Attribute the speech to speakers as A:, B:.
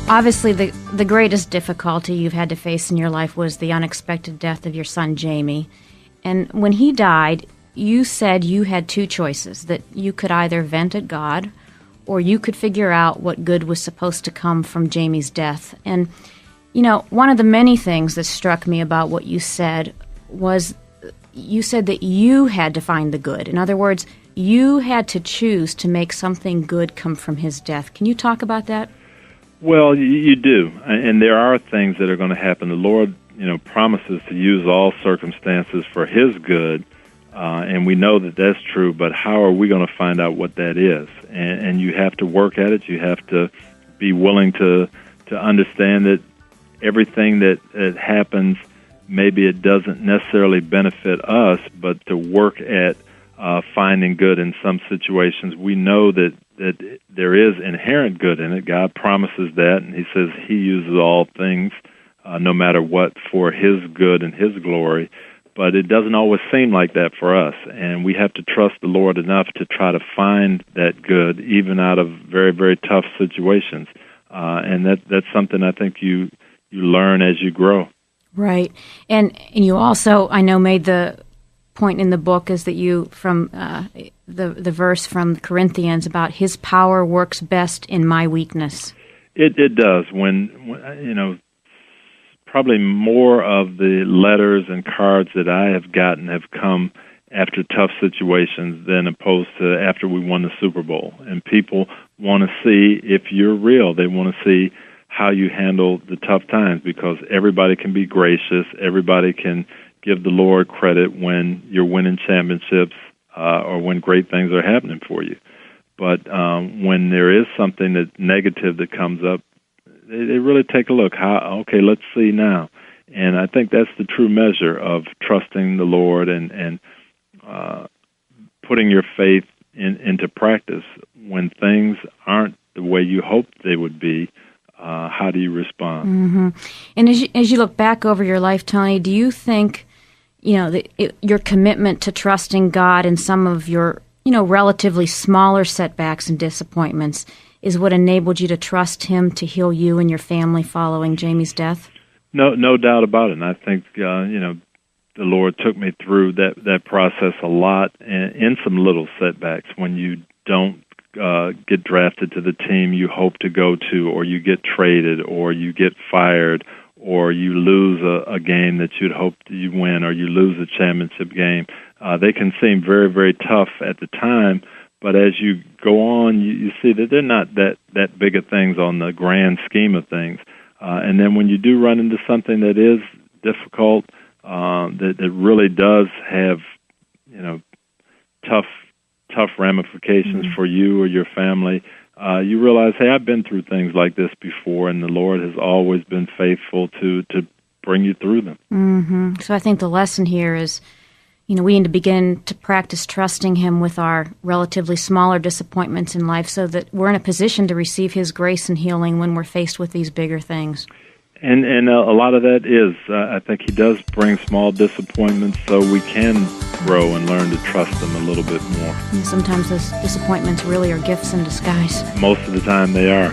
A: Obviously, the greatest difficulty you've had to face in your life was the unexpected death of your son, Jamie. And when he died, you said you had two choices, that you could either vent at God or you could figure out what good was supposed to come from Jamie's death. And, you know, one of the many things that struck me about what you said was you said that you had to find the good. In other words, you had to choose to make something good come from his death. Can you talk about that?
B: Well, you do, and there are things that are going to happen. The Lord, promises to use all circumstances for His good, and we know that that's true, but how are we going to find out what that is? And you have to work at it. You have to be willing to understand that everything that happens, maybe it doesn't necessarily benefit us, but to work at finding good in some situations. We know that there is inherent good in it. God promises that, and He says He uses all things, no matter what, for His good and His glory. But it doesn't always seem like that for us, and we have to trust the Lord enough to try to find that good, even out of very, very tough situations. And that's something I think you learn as you grow.
A: Right. And you also, I know, made the point in the book is that you, from the verse from Corinthians about His power works best in my weakness. It
B: does. When probably more of the letters and cards that I have gotten have come after tough situations than opposed to after we won the Super Bowl. And people want to see if you're real. They want to see how you handle the tough times, because everybody can be gracious. Everybody can give the Lord credit when you're winning championships or when great things are happening for you. But when there is something that's negative that comes up, they really take a look. Okay, let's see now. And I think that's the true measure of trusting the Lord and putting your faith into practice. When things aren't the way you hoped they would be, how do you respond?
A: Mm-hmm. And as you look back over your life, Tony, do you think your commitment to trusting God in some of your, relatively smaller setbacks and disappointments is what enabled you to trust Him to heal you and your family following Jamie's death?
B: No doubt about it. And I think, the Lord took me through that process a lot, and in some little setbacks when you don't get drafted to the team you hope to go to, or you get traded, or you get fired, or you lose a game that you'd hoped you win, or you lose a championship game. They can seem very, very tough at the time, but as you go on, you see that they're not that big of things on the grand scheme of things. And then when you do run into something that is difficult, that really does have, tough ramifications for you or your family, you realize, hey, I've been through things like this before, and the Lord has always been faithful to bring you through them.
A: Mm-hmm. So I think the lesson here is, we need to begin to practice trusting Him with our relatively smaller disappointments in life so that we're in a position to receive His grace and healing when we're faced with these bigger things.
B: And a lot of that is, I think He does bring small disappointments so we can grow and learn to trust Him a little bit more.
A: And sometimes those disappointments really are gifts in disguise.
B: Most of the time they are.